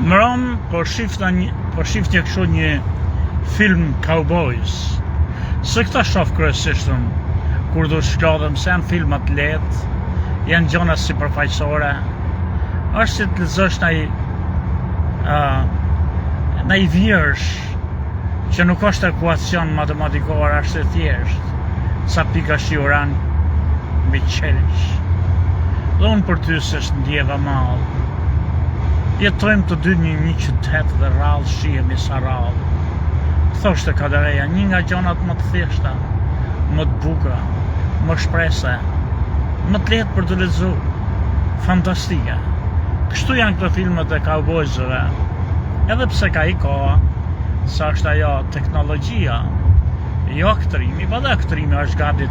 Mëron po shif një kështu një film cowboys. Se këta shoh kryesisht kur do shkodhem se janë filma të lehtë, janë gjona sipërfaqësore. Është si të lexosh ndaj vjersh që nuk është ekuacion matematikor, është e thjesht sa pika shiuran mbi qelsh. Dhe unë për ty se është ndjeva madh. Jetojmë të dy një qytet dhe rrallë shihemi sa rrallë. Thoshte Kadereja, një nga gjonat më të thjeshta, më të bukura, më shprese, më të lehtë për të lexuar, fantastike. Kështu janë këto filmat e cowboysëve, edhe pse ka i koha, sa është ajo teknologjia, jo aktrimi, po dhe aktrimi është gati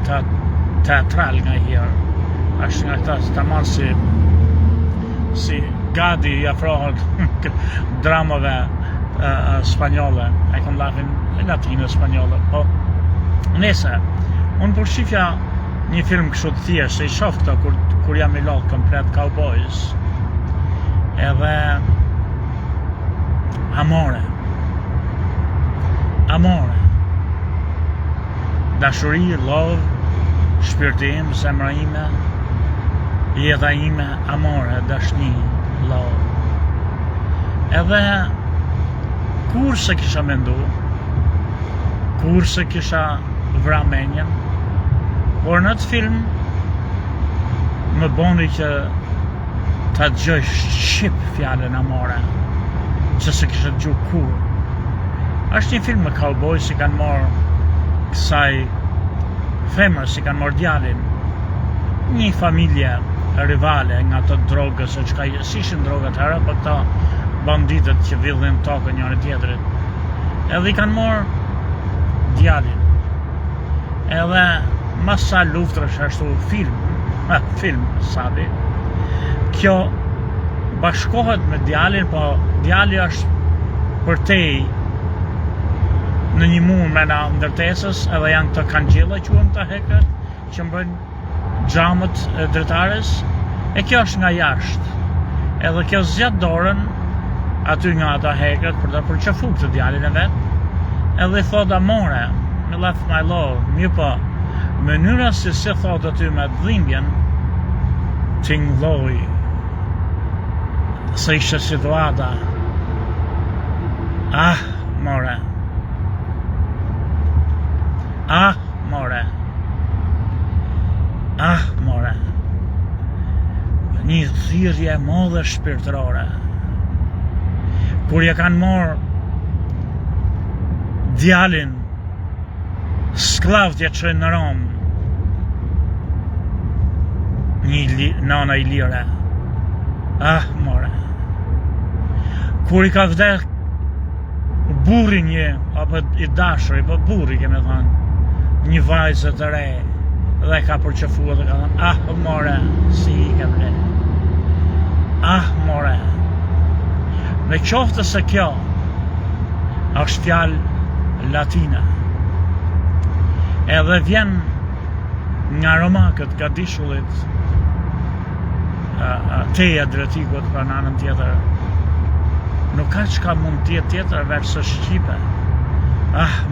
teatral nga herë. Është nga këta të marrë si gati i afrohet dramave spanjolle, e kom lafin latine spanjolle, po nese, unë për shifja një film kështu të thjesht, se i shoh këto kur jam i lodh komplet cowboys, edhe amore, dashuri, love, shpirtim, zemra ime, jeta ime, amore, dashni, love. Edhe kur se kisha mendu, kur se kisha vra menjen, por në të film më boni që ta dëgjoj shqip fjallën amore, që se kisha dëgju kur. Është një film me cowboy si kanë morë kësaj femër, si kanë morë djalin, një familje rivale nga të drogës, e qka si ishin drogët herë, për këta banditët që vidhin tokën njëri tjetrit. Edhe i kanë morë djalin. Edhe masa luftrësh ashtu film sabi, kjo bashkohet me djalin, po djali është përtej në një mumë mrena ndërtesës, edhe janë të kangjella quhen të hekët, që mbëjnë xhamët e dritares, e kjo është nga jashtë. Edhe kjo zgjat dorën aty nga ata hekët për të përqafu këtë djalin e vetë, edhe i thot amore, me left my love, mirë po, mënyra si thot aty me dhimbjen, tingëlloj, se ishte situata, more, një thirrje e madhe shpirtërore. Kur ja kanë morë djalin, sklavët ja çojnë në Rom, një nana i lire. More. Kur i ka vdek burri një, apo i dashuri, po burri kemi thënë, një vajzë të re, dhe ka përqafuar dhe ka thënë, more, si i ke vle. More. Me qoftë se kjo është fjalë latine, edhe vjen nga romakët gadishullit, teja dretikut për në anën tjetër, nuk ka qka mund tjetë tjetër veç së shqipe.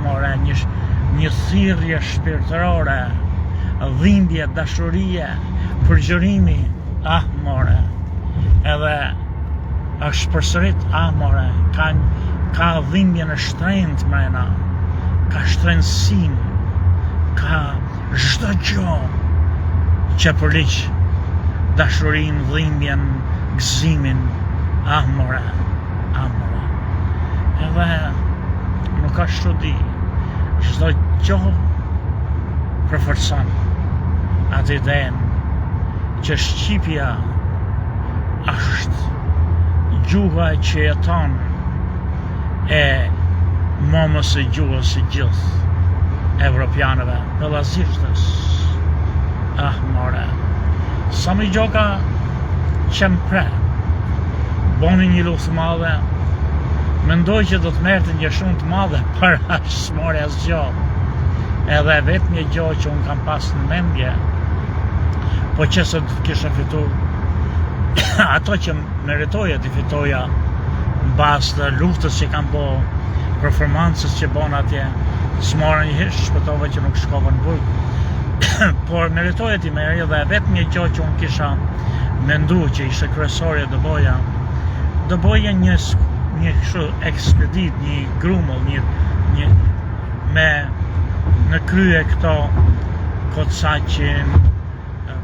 More, një thirrje shpirtërore, dhimbje, dashurie, përgjërimi, more. Edhe është përsërit, more, ka dhimbje në shtrenjtë mrena, ka shtrenjësim, ka çdo gjë që përliq dashurin, dhimbjen, gëzimin, more. Edhe nuk ka shtudi, çdo gjë përforcon atë idenë që shqipja është gjuha që jeton e momës e gjuhës së gjithë evropianëve, pëllazishtës. More. Sa më gjoka qempre, boni një luftë madhe, mendoj që do të merrte një shumë të madhe për smore asgjë. Edhe vetë një gjë që unë kam pas në mendje, po që se të kisha fitu ato që meritoja të fitoja bas të luftës që kanë bo, performancës që bon atje, s'morën një hish, shpëtove që nuk shkova në burg. Por meritoja ti merje dhe vetë një gjë që unë kisha mendu që ishte kryesorja do boja një kështu ekspedit, një grumull, me në krye këto Kocaqin,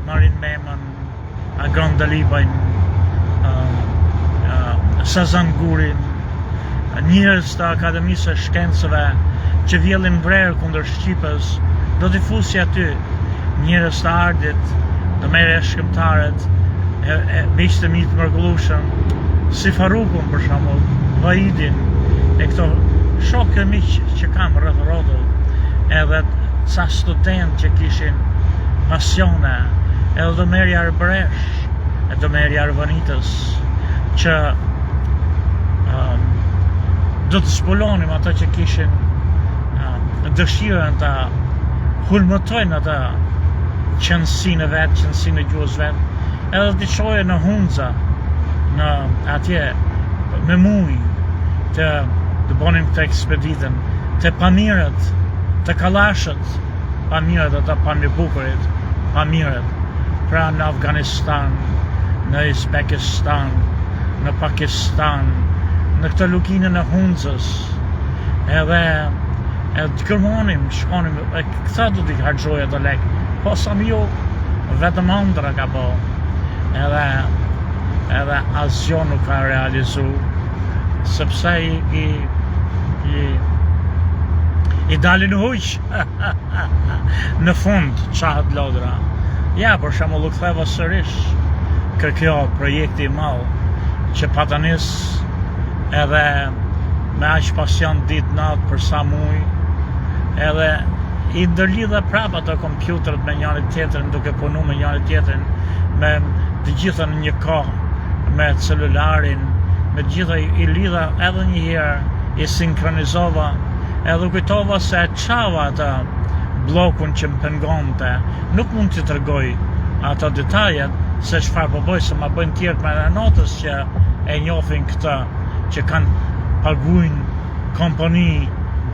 Marin Memën, Agron Dalibajn, Sazan Gurin, njerëz të Akademisë së Shkencëve që vjellin vrerë kundër Shqipës, do t'i fusi aty njerëz të ardit, të merre shkrimtarët, miqtë të mi të mrekullueshëm, si Farukun për shembull, Vahidin, e këto shokë e miq që kam rreth rrotull, edhe ca student që kishin pasione, edhe do merja Arbresh, e do merja Arvanitës, që do të zbulonim ato që kishin dëshirën të hulmëtojnë atë qënësinë e vetë, qënësinë e gjuhës vetë, edhe të shoje në Hunza, në atje, me muj, të bonim këtë ekspeditën, të pamirët, të kalashët, pamirët ata pamirbukurit, pamirët, pra në Afganistan, në Uzbekistan, në Pakistan, në këtë lukinën e Hunzës, edhe të kërmonim, shkonim, e këta du t'i hargjoja të lek, po sa jo, vetëm ëndra ka po, edhe asgjo nuk ka realizu, sepse i dalin huq, në fund, qahet lodra. Ja, për shembull u ktheva sërish, kjo projekti i madh, që pata nis edhe me aq pasion ditë natë për sa muj, edhe i ndërlidha prapë ato kompjuterët me njëri tjetrin, duke punu me njëri tjetrin, me të gjitha në një kohë, me celularin, me të gjitha i lidha edhe një herë, i sinkronizova, edhe kujtova se e çava atë blokun që më pengonte, nuk mund të tregoj ato detajet, se çfarë po bëj, se ma bëjnë tjerë me notës që e njohin këtë, që kanë paguajnë kompani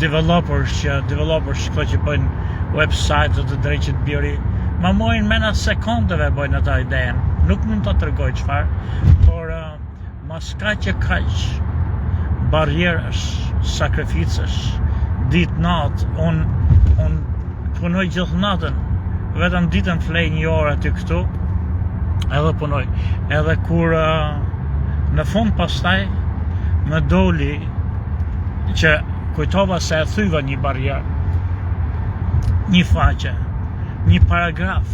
developers këto që bëjnë website të drejqit biri, ma mojnë mena sekondeve bëjnë ata idejen, nuk mund të tregoj çfarë, por mas kaq barierësh, sakrificësh, ditë natë, unë punoj gjithë natën, vetëm ditën flej një orë aty këtu, edhe punoj, edhe kur në fund pastaj më doli që kujtova se e thyva një barierë, një faqe, një paragraf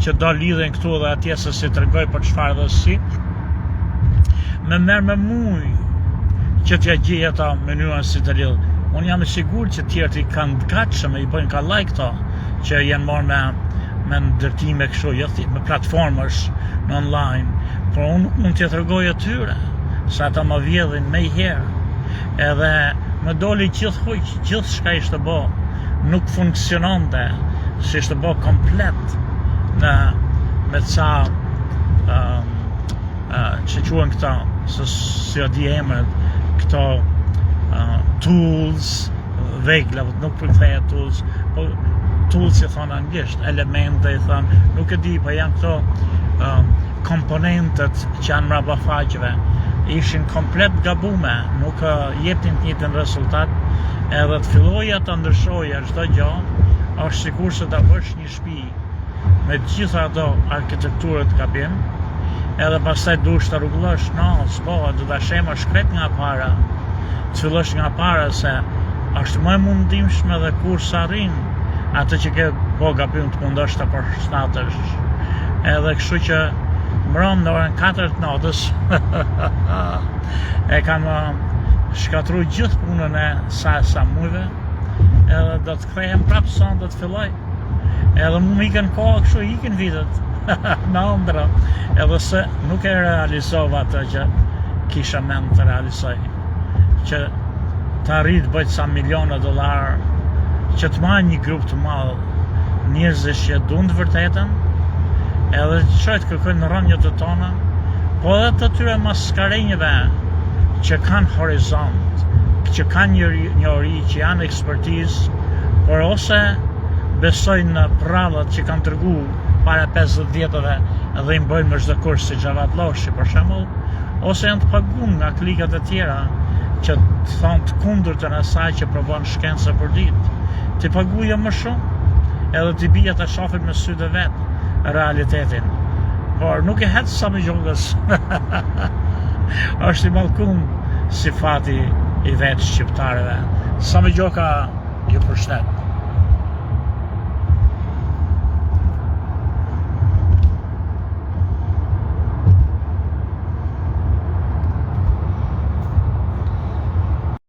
që do lidhen këtu dhe atje se si tregoj për çfarë dhe si, me merr me muj që t'ja gjej ata mënyrën si të lidh. Unë jam i sigurt që tjerët i kanë të gatshëm e i bëjnë kallaj këto që janë marrë me ndërtime kështu, me platformësh në online, por unë nuk mund t'ja tregoj atyre, sa ata më vjedhin me i herë, edhe më doli gjithë huq, gjithë shka ishte bo, nuk funksiononte, si ishte bo komplet me ca që quhen këta, se si o di emret, këto tools, vegla, nuk përktheja tools, po tools i thonë anglisht, elemente i thonë, nuk e di, po janë këto komponentet që janë mrapa faqeve, ishin komplet gabume, nuk jepnin të njëjtin rezultat, edhe të filloja të ndryshoja çdo gjë, është sikur se ta bësh një shtëpi me gjitha ato arkitekturët gabim, edhe pastaj duhesh ta rregullosh, do ta shemësh krejt nga para, të fillosh nga para se është më e mundimshme dhe kur sa arrin atë që ke bo gabim të mundosh ta përshtatësh. Edhe kështu që mbrëm në orën 4 të natës e kam shkatruar gjithë punën e sa mujve, edhe do të kthehem prapë son do të filloj. Edhe më ikën kohë kështu, ikën vitet me ëndra, edhe se nuk e realizova atë që kisha mend të realizoj, që të arrit bëjt sa miliona dollar, që të marrë një grup të madh njerëzish që duan të vërtetën, edhe që të kërkojnë në rënjët të tona, po edhe të tyre maskarenjëve që kanë horizont, që kanë njëri, që janë ekspertizë, por ose besojnë në prallat që kanë tërgu para 50 vjetëve dhe i bëjnë me çdo kurs si Xhavat Lloshi për shembull, ose janë të paguar nga klikat e tjera që të thonë të kundërtën asaj që provon shkenca për ditë. Ti paguajë më shumë, edhe ti bija ta shohin me sytë vet realitetin. Por nuk e het Sami Gjokës. Është i mallkum si fati i vetë shqiptarëve. Sami Gjoka ju përshtet.